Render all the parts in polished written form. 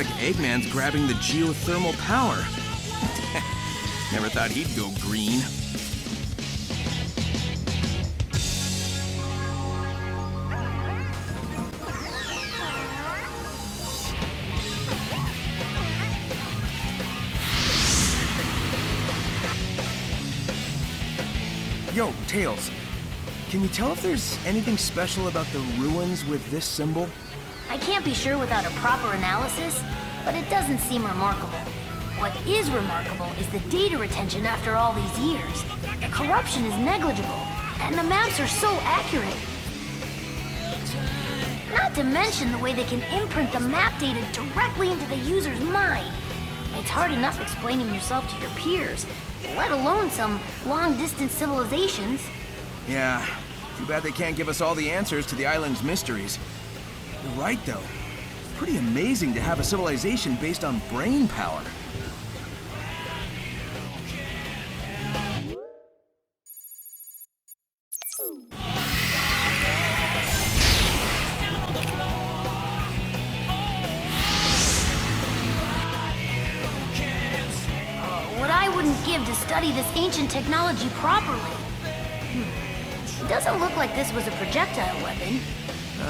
like Eggman's grabbing the geothermal power. Never thought he'd go green. Yo, Tails, can you tell if there's anything special about the ruins with this symbol? I can't be sure without a proper analysis, but it doesn't seem remarkable. What is remarkable is the data retention after all these years. The corruption is negligible, and the maps are so accurate. Not to mention the way they can imprint the map data directly into the user's mind. It's hard enough explaining yourself to your peers, let alone some long-distance civilizations. Yeah, too bad they can't give us all the answers to the island's mysteries. You're right, though. It's pretty amazing to have a civilization based on brain power. What I wouldn't give to study this ancient technology properly. It doesn't look like this was a projectile weapon.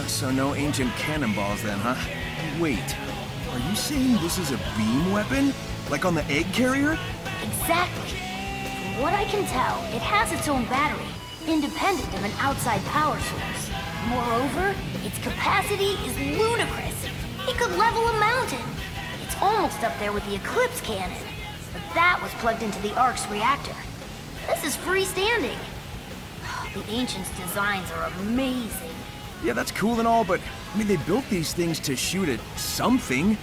So no ancient cannonballs then, huh? Wait, are you saying this is a beam weapon? Like on the egg carrier? Exactly. From what I can tell, it has its own battery, independent of an outside power source. Moreover, its capacity is ludicrous. It could level a mountain. It's almost up there with the Eclipse cannon. But that was plugged into the Ark's reactor. This is freestanding. The Ancients' designs are amazing. Yeah, that's cool and all, but I mean, they built these things to shoot at something.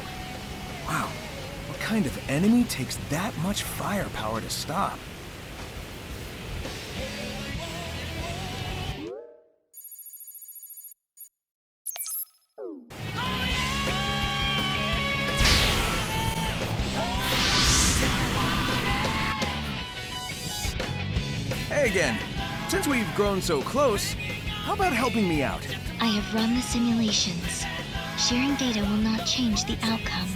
Wow, what kind of enemy takes that much firepower to stop? Hey again. Since we've grown so close, how about helping me out? I have run the simulations. Sharing data will not change the outcome.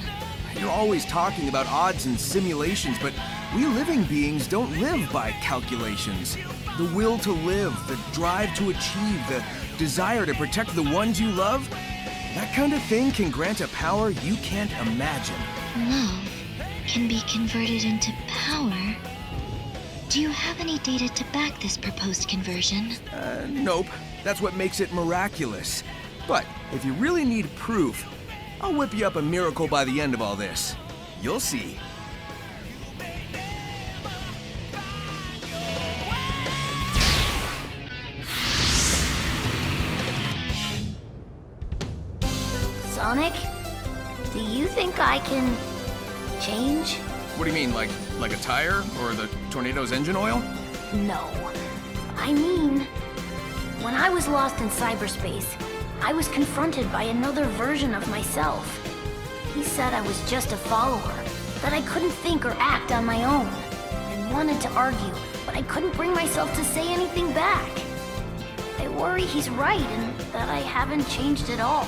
You're always talking about odds and simulations, but we living beings don't live by calculations. The will to live, the drive to achieve, the desire to protect the ones you love, that kind of thing can grant a power you can't imagine. Love can be converted into power. Do you have any data to back this proposed conversion? Nope. That's what makes it miraculous. But if you really need proof, I'll whip you up a miracle by the end of all this. You'll see. Sonic, do you think I can change? What do you mean, like a tire or the tornado's engine oil? No. I mean, when I was lost in cyberspace, I was confronted by another version of myself. He said I was just a follower, that I couldn't think or act on my own. I wanted to argue, but I couldn't bring myself to say anything back. I worry he's right and that I haven't changed at all.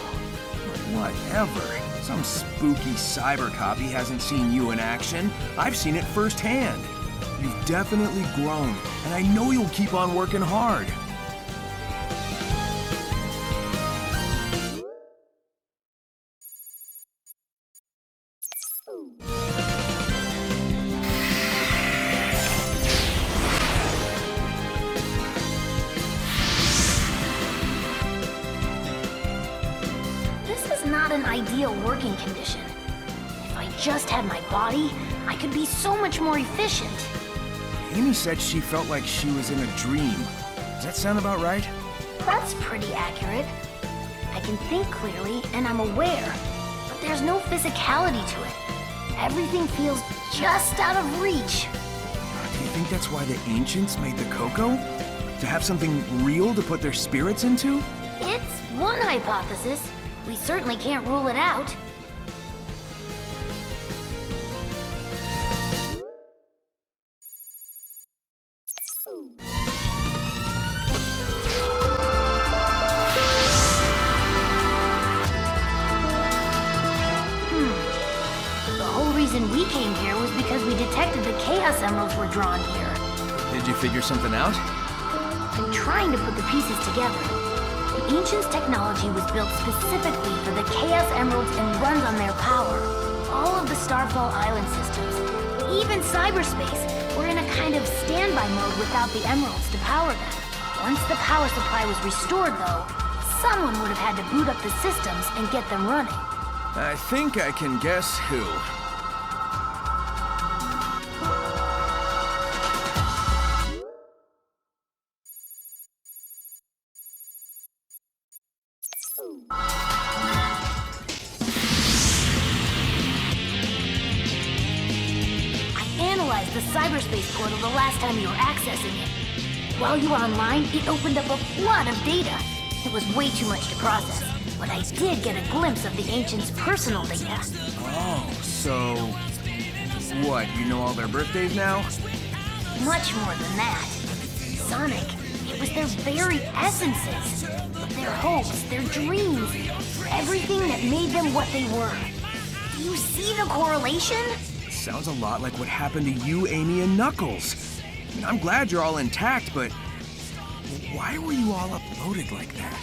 Whatever. Some spooky cyber copy hasn't seen you in action. I've seen it firsthand. You've definitely grown, and I know you'll keep on working hard. Not an ideal working condition. If I just had my body, I could be so much more efficient. Amy said she felt like she was in a dream. Does that sound about right? That's pretty accurate. I can think clearly and I'm aware, but there's no physicality to it. Everything feels just out of reach. Do you think that's why the ancients made the cocoa? To have something real to put their spirits into? It's one hypothesis. We certainly can't rule it out. reason we came here was because we detected the Chaos Emeralds were drawn here. Did you figure something out? I'm trying to put the pieces together. The Ancients' technology was built specifically for the Chaos Emeralds and runs on their power. All of the Starfall Island systems, even Cyberspace, were in a kind of standby mode without the Emeralds to power them. Once the power supply was restored, though, someone would have had to boot up the systems and get them running. I think I can guess who. The cyberspace portal the last time you were accessing it. While you were online, it opened up a flood of data. It was way too much to process, but I did get a glimpse of the Ancients' personal data. Oh, so... what, you know all their birthdays now? Much more than that. Sonic, it was their very essences. Their hopes, their dreams, everything that made them what they were. Do you see the correlation? Sounds a lot like what happened to you, Amy, and Knuckles. I mean, I'm glad you're all intact, but why were you all uploaded like that?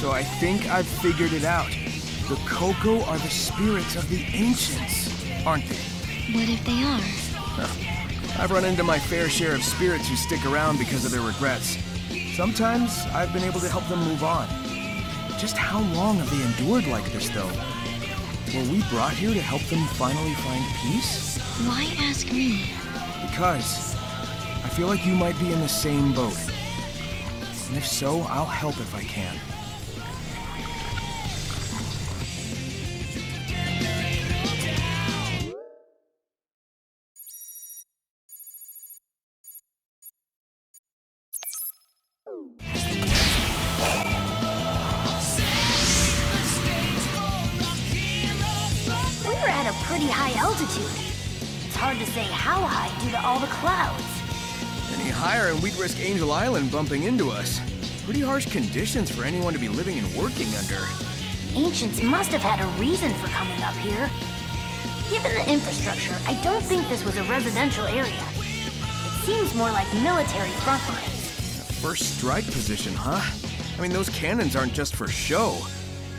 So I think I've figured it out. The Coco are the spirits of the Ancients, aren't they? What if they are? Huh. I've run into my fair share of spirits who stick around because of their regrets. Sometimes I've been able to help them move on. Just how long have they endured like this, though? Were we brought here to help them finally find peace? Why ask me? Because I feel like you might be in the same boat. And if so, I'll help if I can. We're at a pretty high altitude. It's hard to say how high due to all the clouds. Any higher and we'd risk Angel Island bumping into us. Pretty harsh conditions for anyone to be living and working under. Ancients must have had a reason for coming up here. Given the infrastructure, I don't think this was a residential area. It seems more like military front lines. First strike position, huh? I mean, those cannons aren't just for show.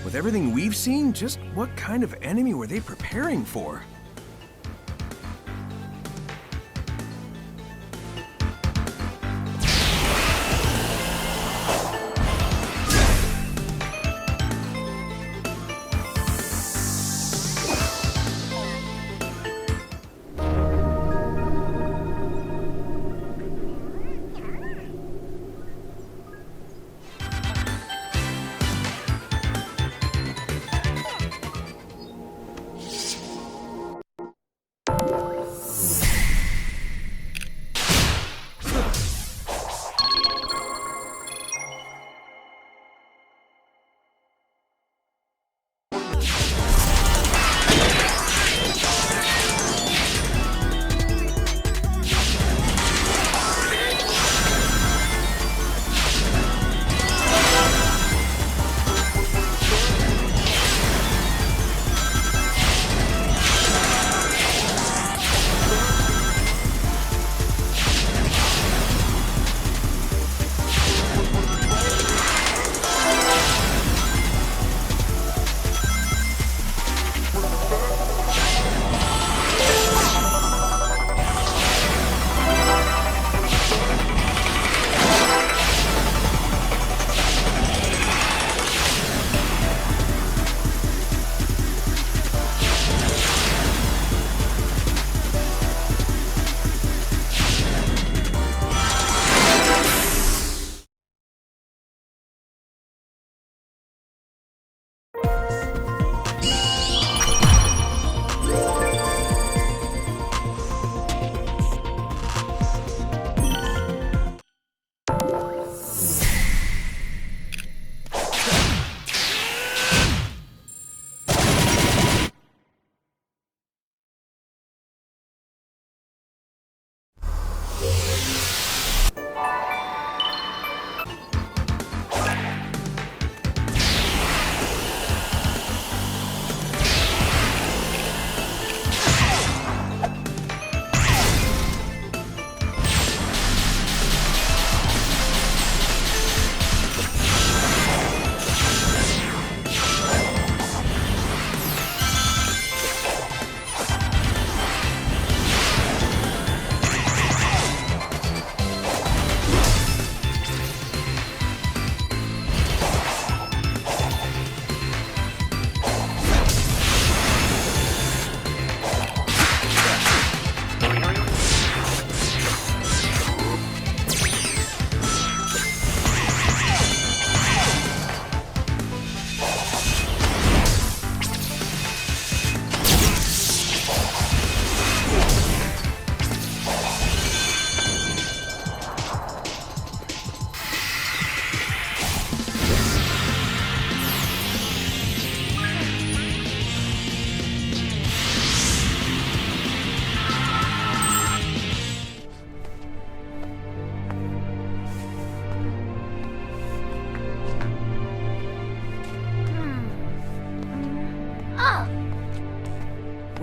With everything we've seen, just what kind of enemy were they preparing for?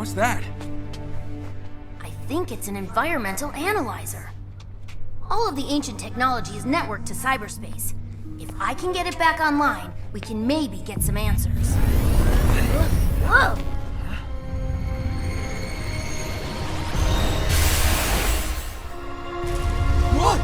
What's that? I think it's an environmental analyzer. All of the ancient technology is networked to cyberspace. If I can get it back online, we can maybe get some answers. Whoa! What?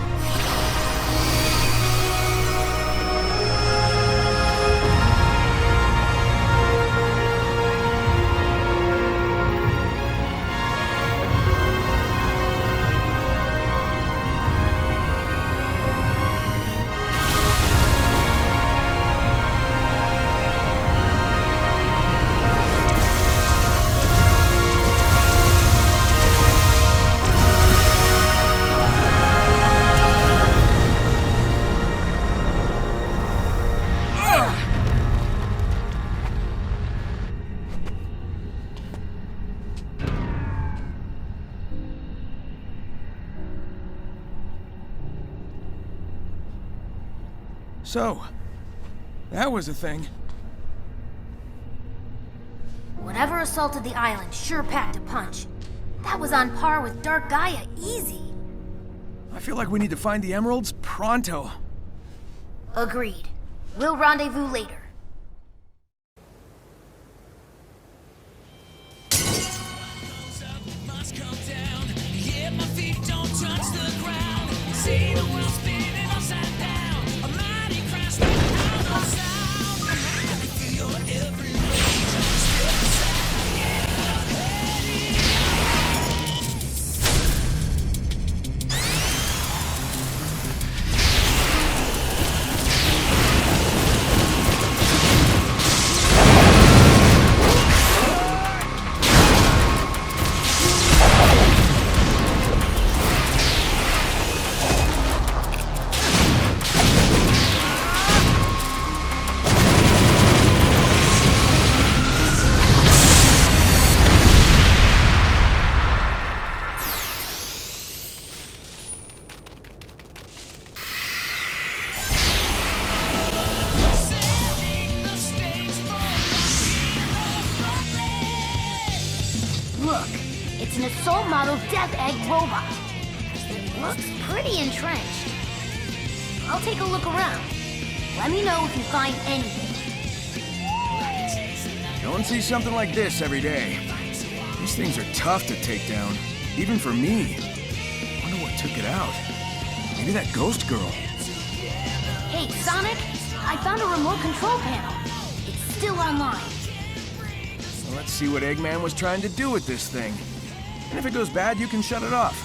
So, that was a thing. Whatever assaulted the island sure packed a punch. That was on par with Dark Gaia, easy. I feel like we need to find the emeralds pronto. Agreed. We'll rendezvous later. Look, it's an assault model Death Egg robot. It looks pretty entrenched. I'll take a look around. Let me know if you find anything. Don't see something like this every day. These things are tough to take down, even for me. Wonder what took it out. Maybe that ghost girl. Hey, Sonic, I found a remote control panel. It's still online. Well, let's see what Eggman was trying to do with this thing. And if it goes bad, you can shut it off.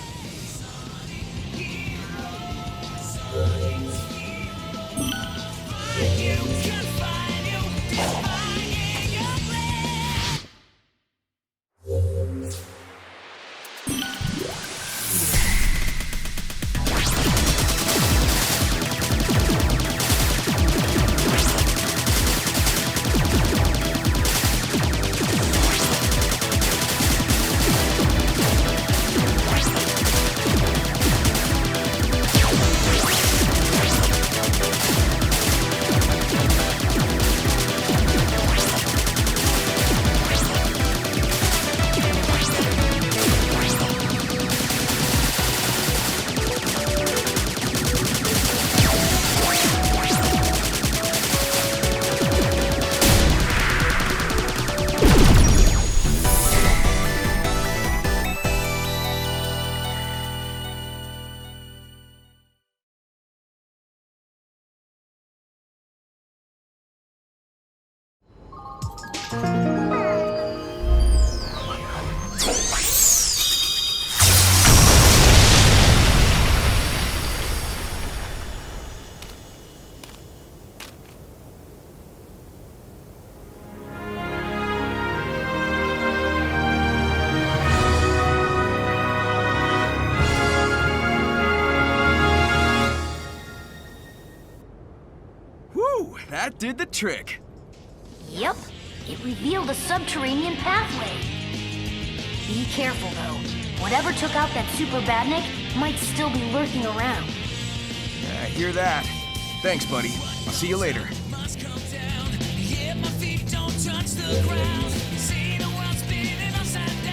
Whew, that did the trick. Yep, it revealed a subterranean pathway. Be careful, though. Whatever took out that super badnik might still be lurking around. I hear that. Thanks, buddy. I'll see you later. Yeah, my feet don't touch the ground. See the world spinning upside down.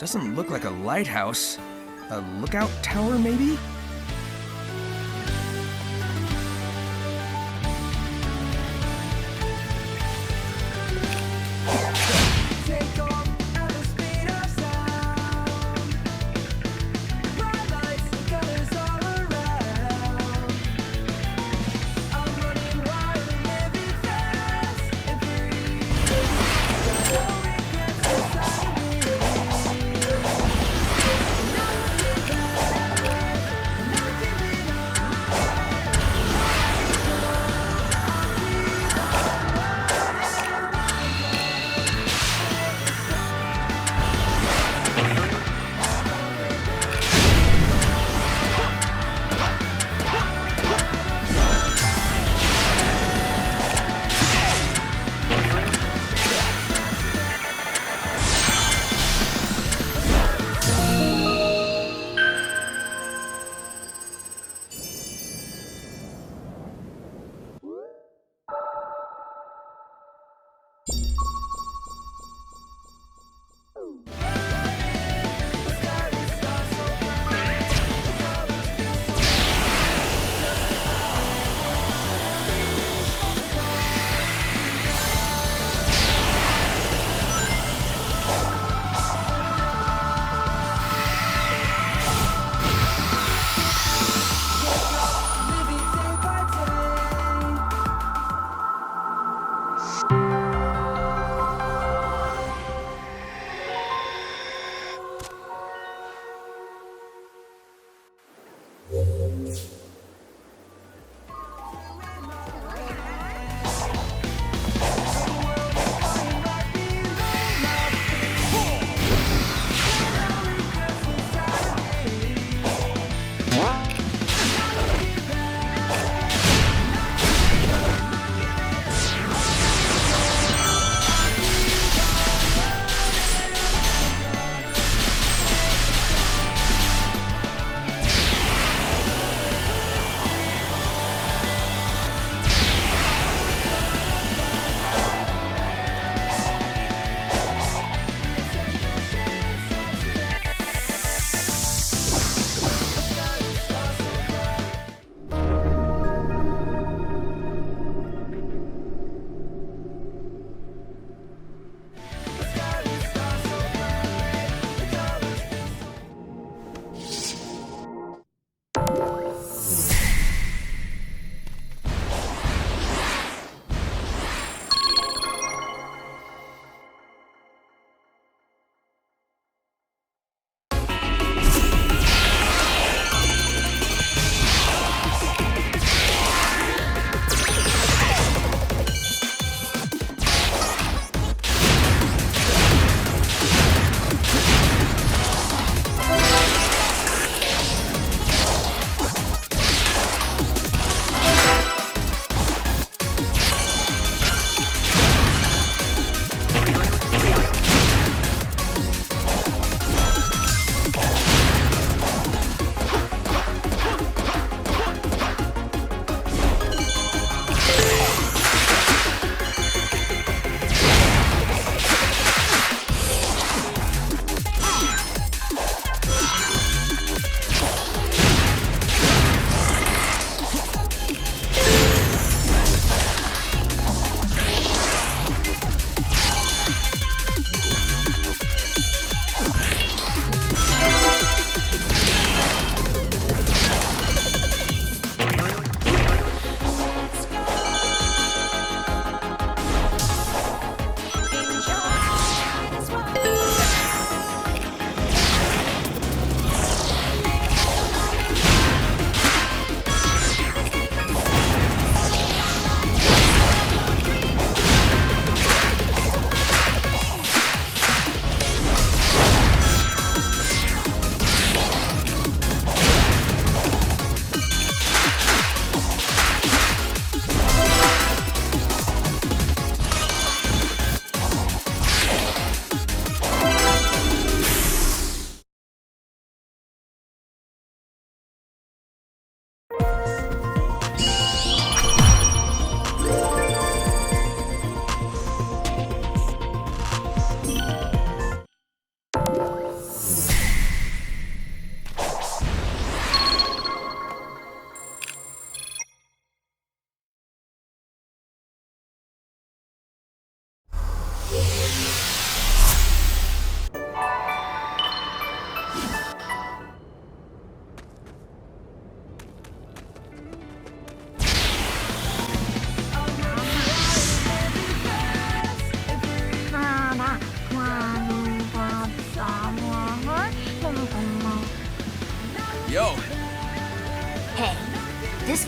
Doesn't look like a lighthouse. A lookout tower, maybe?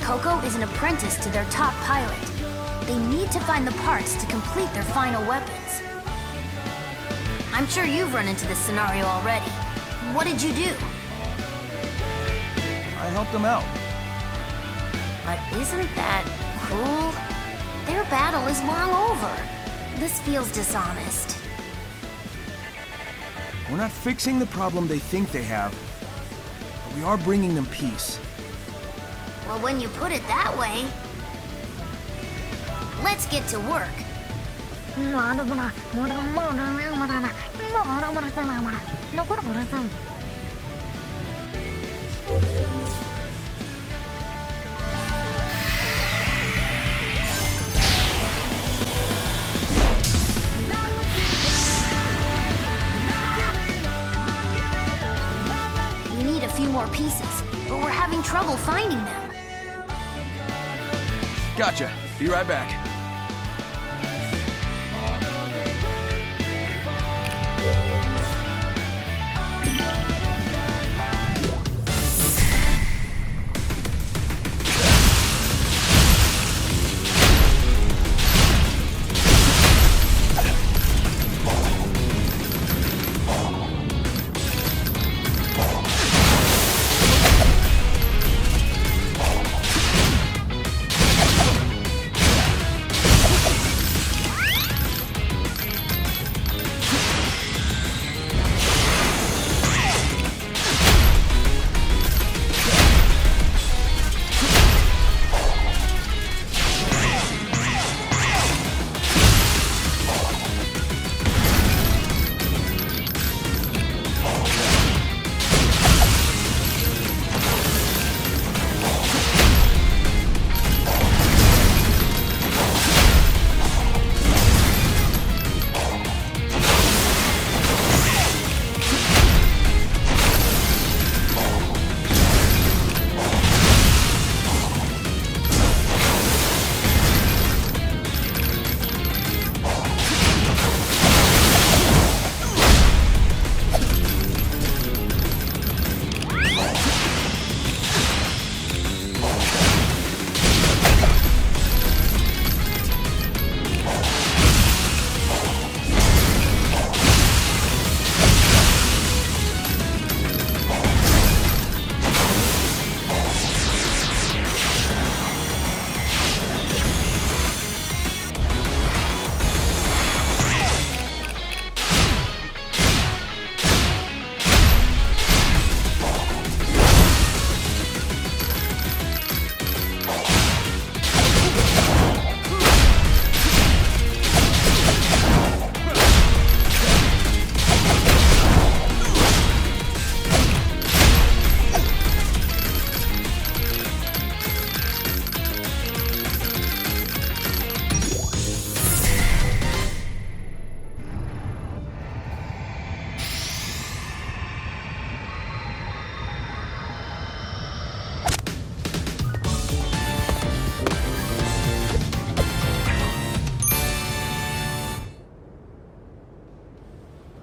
Coco is an apprentice to their top pilot. They need to find the parts to complete their final weapons. I'm sure you've run into this scenario already. What did you do? I helped them out. But isn't that cruel? Their battle is long over. This feels dishonest. We're not fixing the problem they think they have, but we are bringing them peace. Well, when you put it that way, let's get to work. We need a few more pieces, but we're having trouble finding them. Gotcha. Be right back.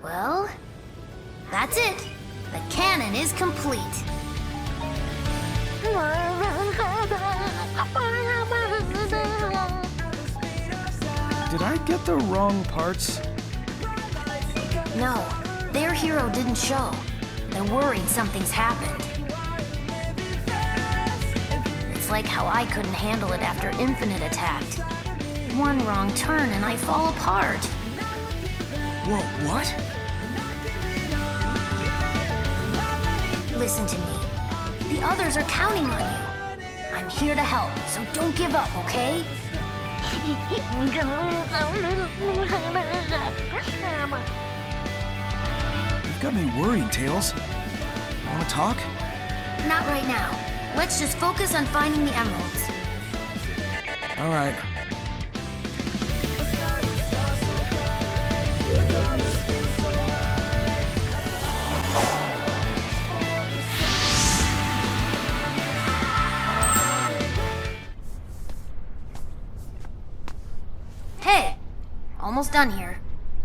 Well, that's it. The cannon is complete. Did I get the wrong parts? No, their hero didn't show. They're worried something's happened. It's like how I couldn't handle it after Infinite attacked. One wrong turn and I fall apart. Whoa, what? Listen to me. The others are counting on you. I'm here to help, so don't give up, okay? You've got me worried, Tails. Wanna talk? Not right now. Let's just focus on finding the emeralds. All right. Hey! Almost done here.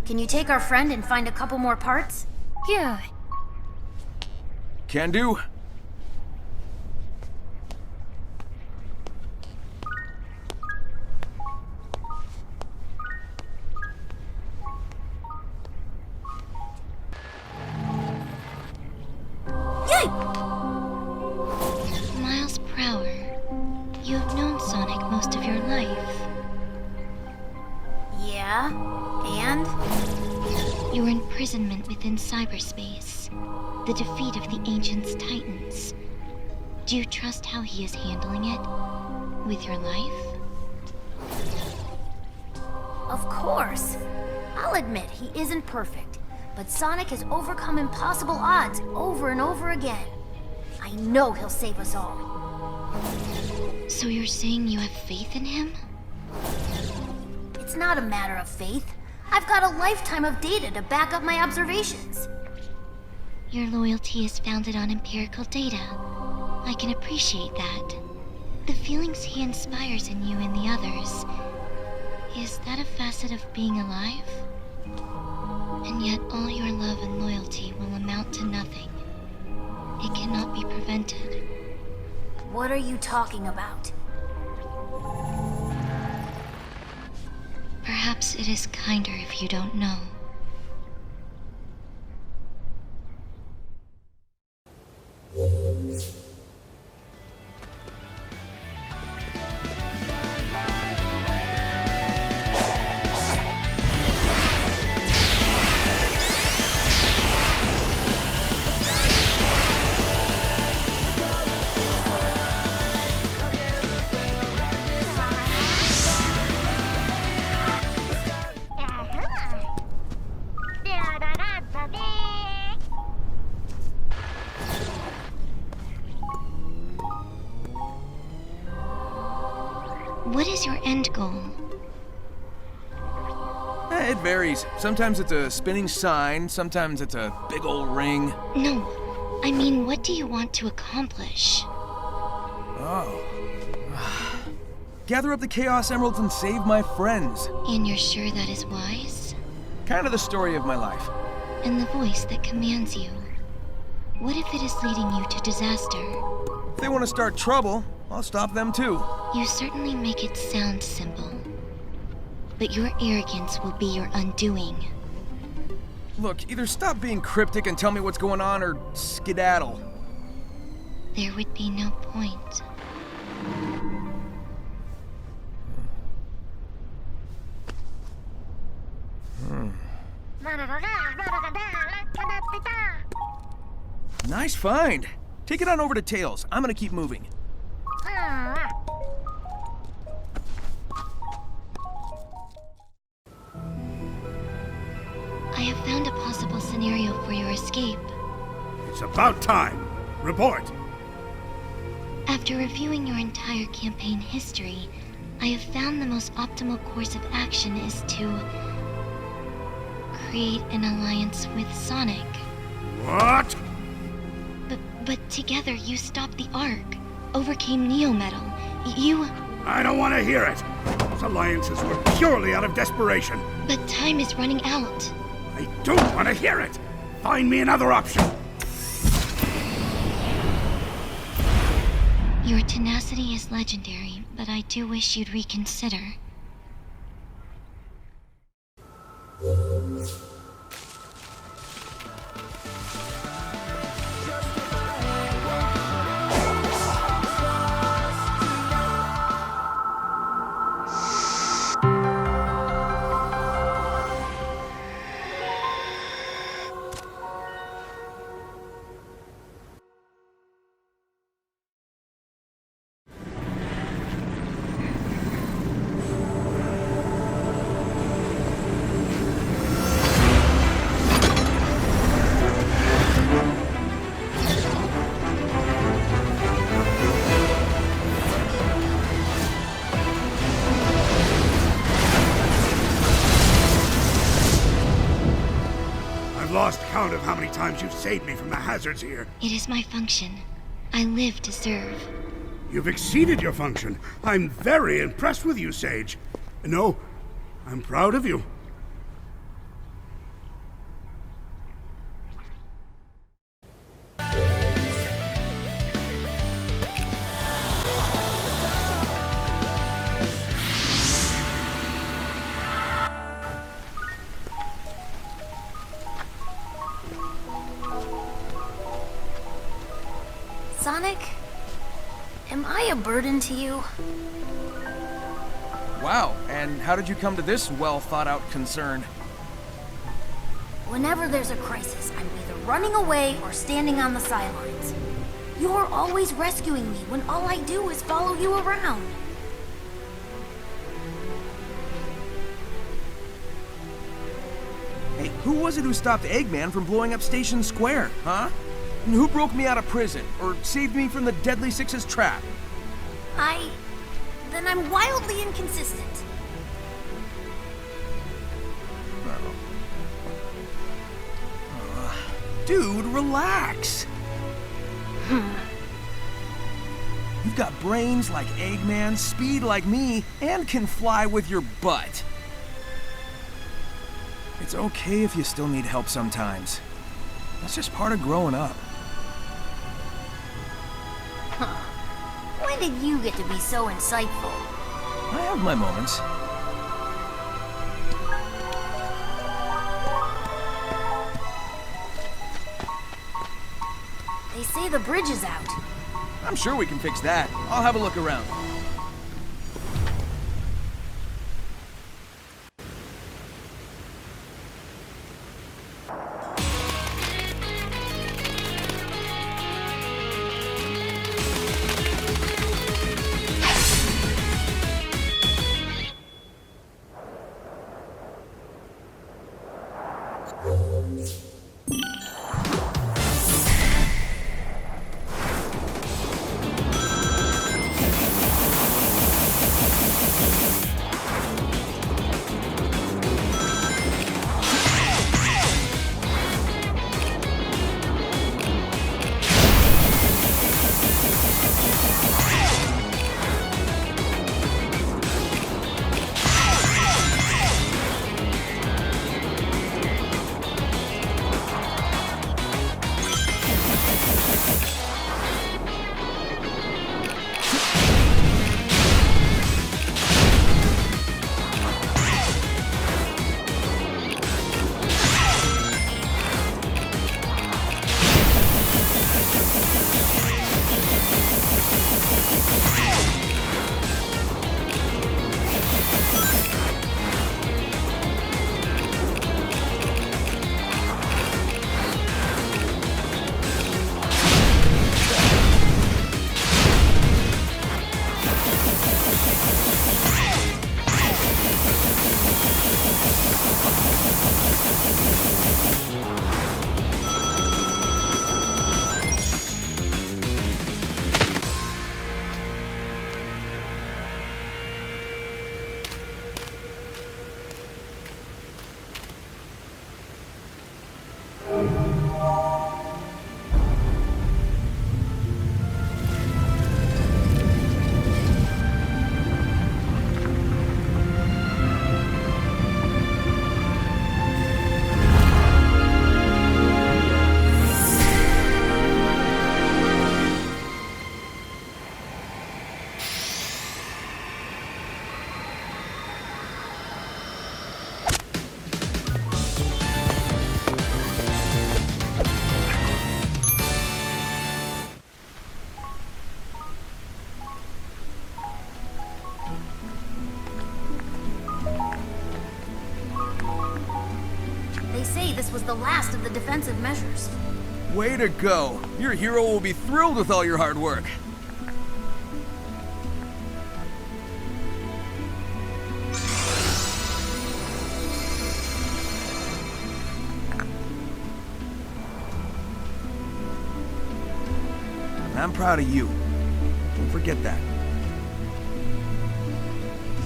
Can you take our friend and find a couple more parts? Yeah. Can do. imprisonment within cyberspace, the defeat of the Ancients' Titans. Do you trust how he is handling it? With your life? Of course. I'll admit he isn't perfect, but Sonic has overcome impossible odds over and over again. I know he'll save us all. So you're saying you have faith in him? It's not a matter of faith. I've got a lifetime of data to back up my observations. Your loyalty is founded on empirical data. I can appreciate that. The feelings he inspires in you and the others, is that a facet of being alive? And yet all your love and loyalty will amount to nothing. It cannot be prevented. What are you talking about? Perhaps it is kinder if you don't know. What is your end goal? It varies. Sometimes it's a spinning sign, sometimes it's a big old ring. No, I mean, what do you want to accomplish? Oh. Gather up the Chaos Emeralds and save my friends. And you're sure that is wise? Kind of the story of my life. And the voice that commands you. What if it is leading you to disaster? If they want to start trouble, I'll stop them too. You certainly make it sound simple. But your arrogance will be your undoing. Look, either stop being cryptic and tell me what's going on, or skedaddle. There would be no point. Nice find. Take it on over to Tails. I'm gonna keep moving. I have found a possible scenario for your escape. It's about time. Report. After reviewing your entire campaign history, I have found the most optimal course of action is to create an alliance with Sonic. What? But together you stopped the Ark, overcame Neo-Metal. You... I don't want to hear it. Those alliances were purely out of desperation. But time is running out. I don't want to hear it. Find me another option. Your tenacity is legendary, but I do wish you'd reconsider. Lost count of how many times you've saved me from the hazards here. It is my function. I live to serve. You've exceeded your function. I'm very impressed with you, Sage. No, I'm proud of you. Sonic, am I a burden to you? Wow, and how did you come to this well-thought-out concern? Whenever there's a crisis, I'm either running away or standing on the sidelines. You're always rescuing me when all I do is follow you around. Hey, who was it who stopped Eggman from blowing up Station Square, huh? And who broke me out of prison, or saved me from the Deadly Six's trap? Then I'm wildly inconsistent. Dude, relax. You've got brains like Eggman, speed like me, and can fly with your butt. It's okay if you still need help sometimes. That's just part of growing up. When did you get to be so insightful? I have my moments. They say the bridge is out. I'm sure we can fix that. I'll have a look around. This was the last of the defensive measures. Way to go. Your hero will be thrilled with all your hard work. I'm proud of you. Don't forget that.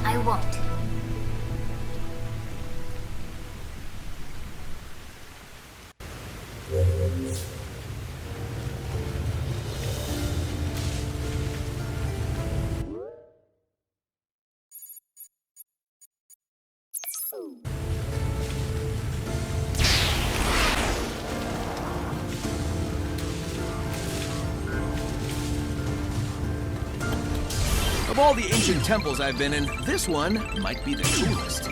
I won't. Of all the ancient temples I've been in, this one might be the coolest.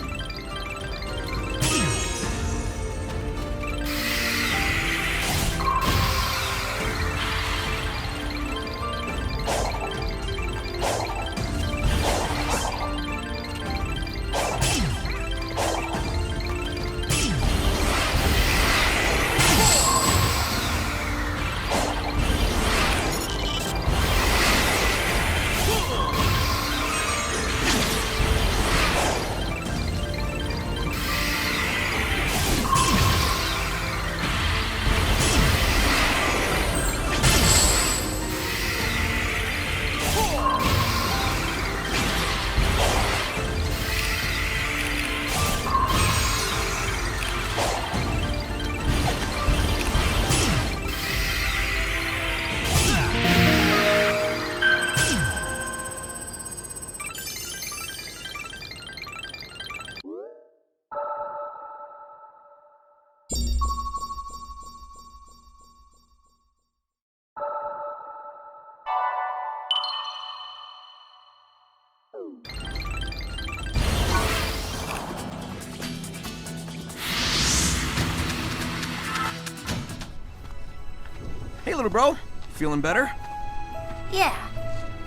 little bro. Feeling better? Yeah.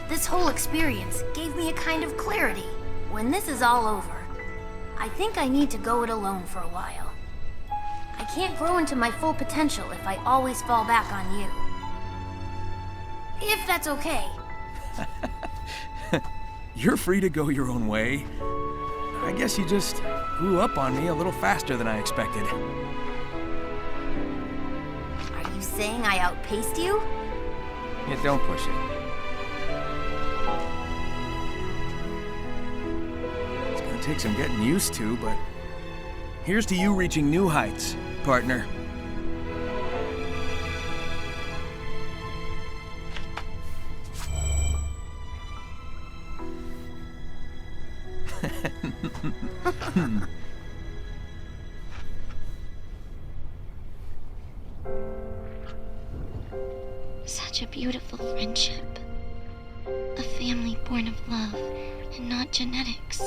This whole experience gave me a kind of clarity. When this is all over, I think I need to go it alone for a while. I can't grow into my full potential if I always fall back on you. If that's okay. You're free to go your own way. I guess you just grew up on me a little faster than I expected. Are you saying I outpaced you? Yeah, don't push it. It's gonna take some getting used to, but here's to you reaching new heights, partner. Such a beautiful friendship. A family born of love and not genetics.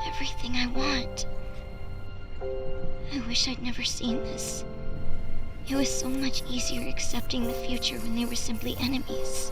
Everything I want. I wish I'd never seen this. It was so much easier accepting the future when they were simply enemies.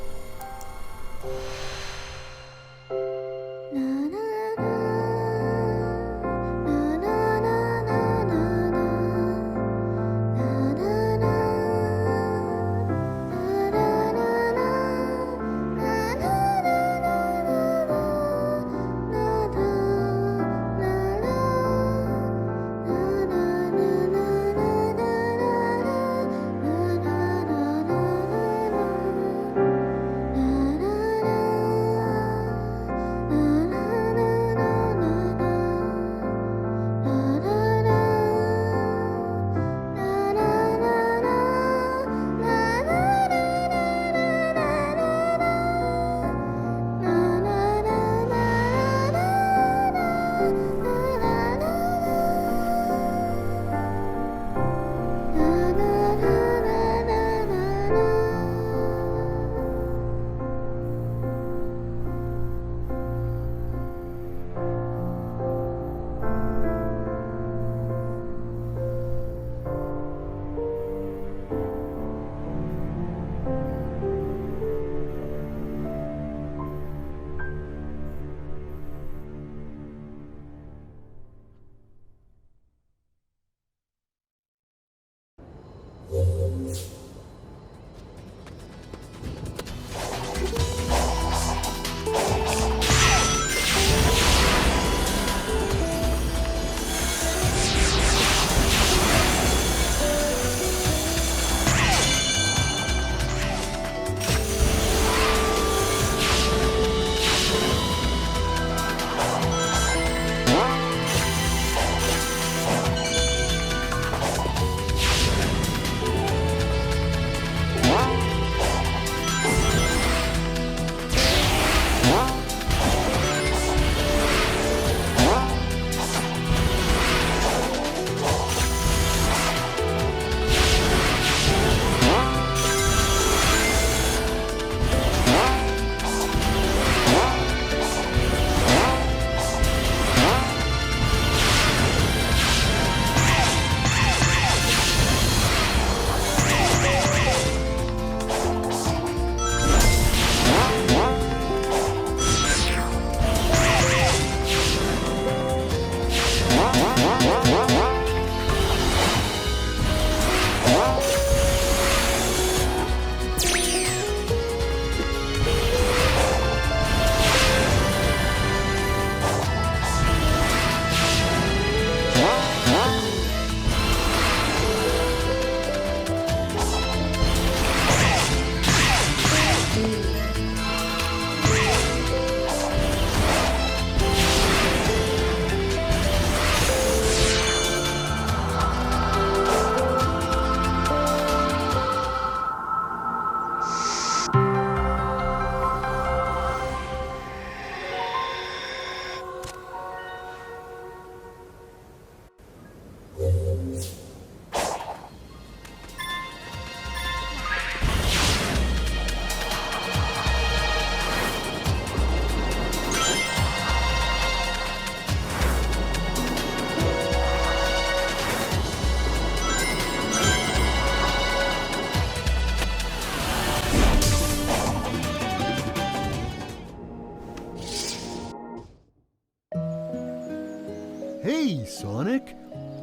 Hey, Sonic.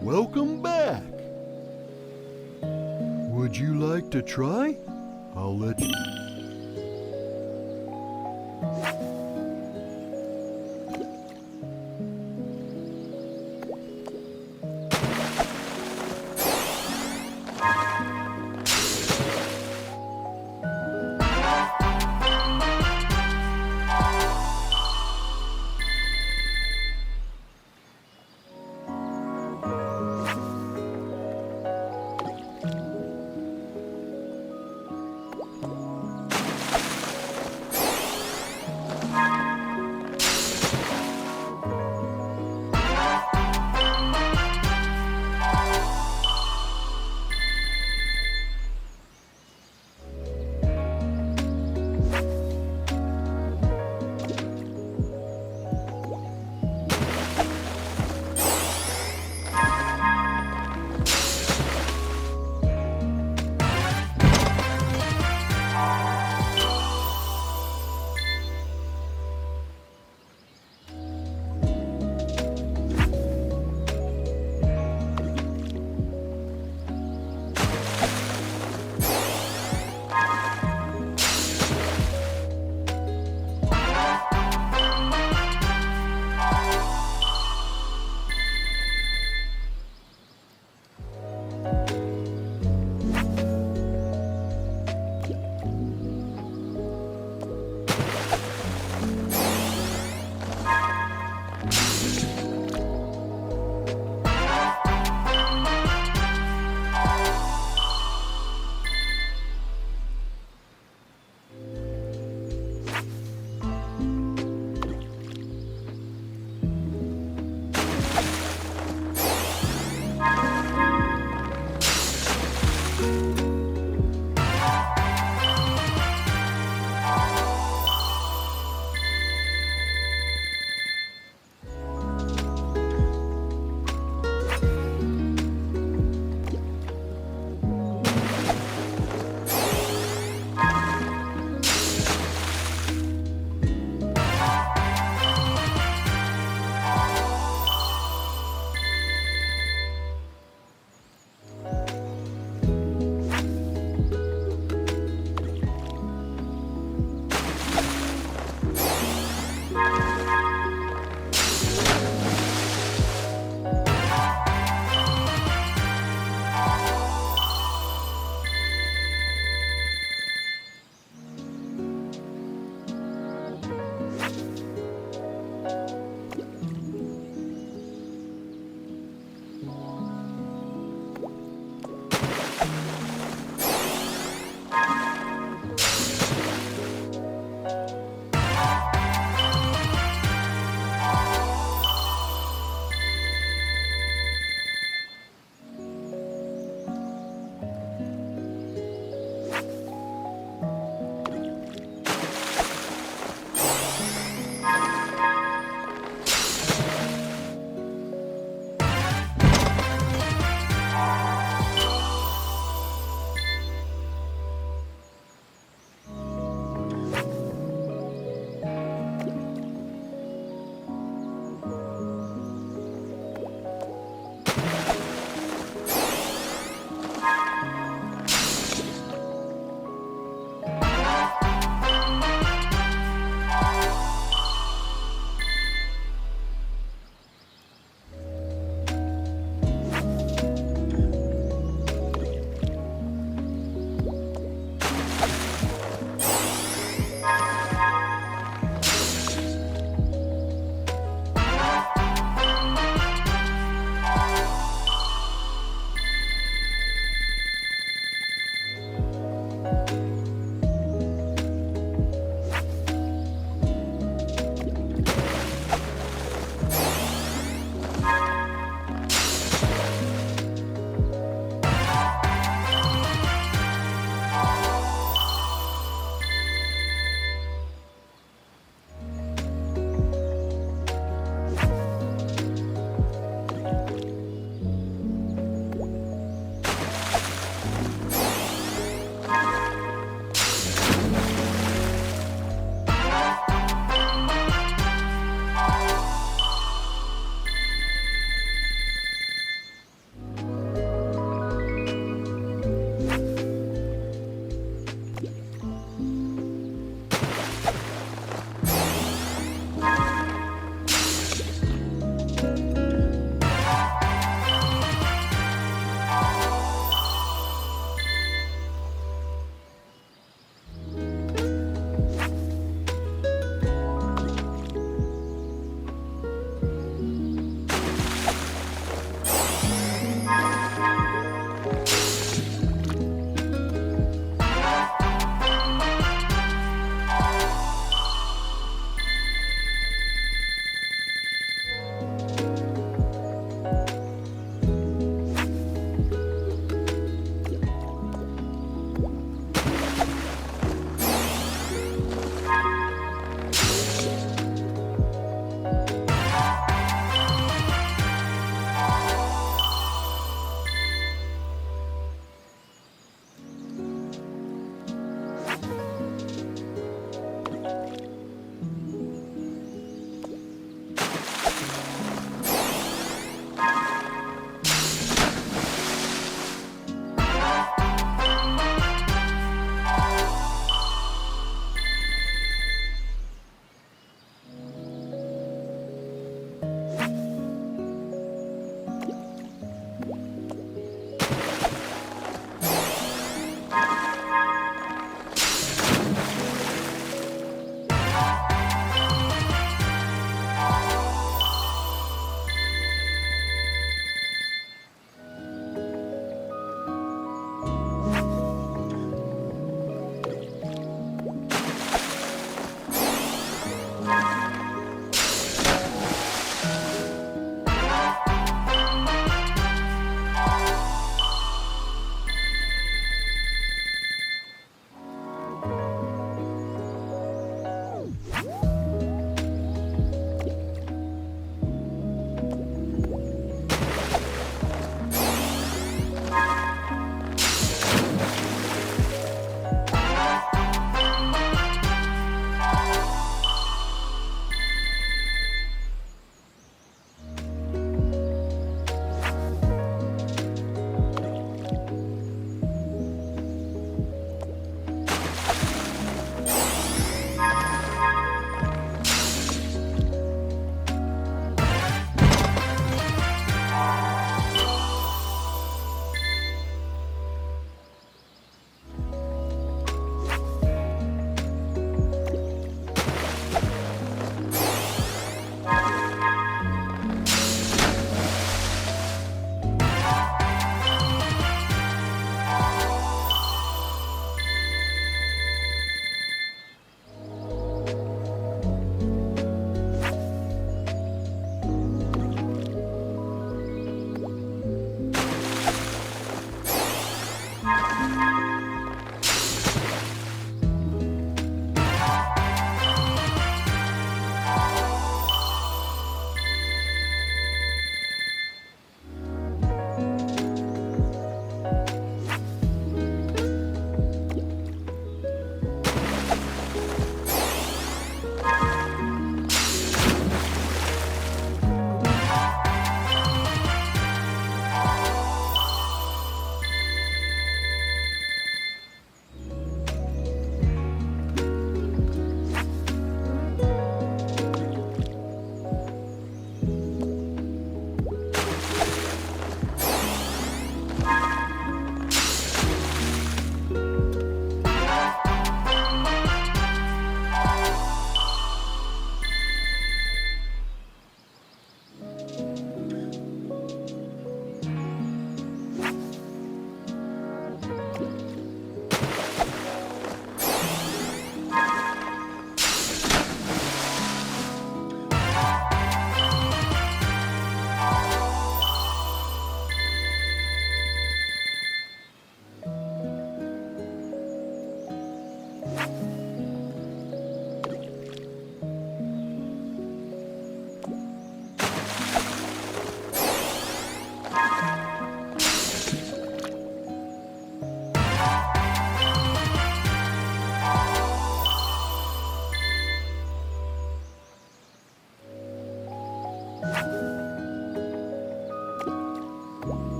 Welcome back. Would you like to try? I'll let you...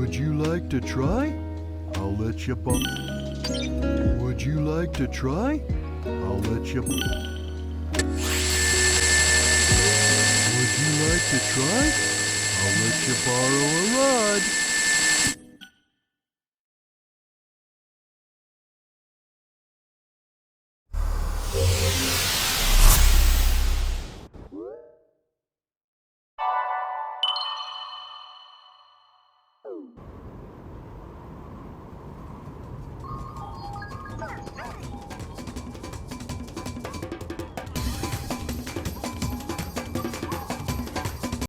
Would you like to try? I'll let you bump. Would you like to try? I'll let you. Would you like to try? I'll let you borrow a rod.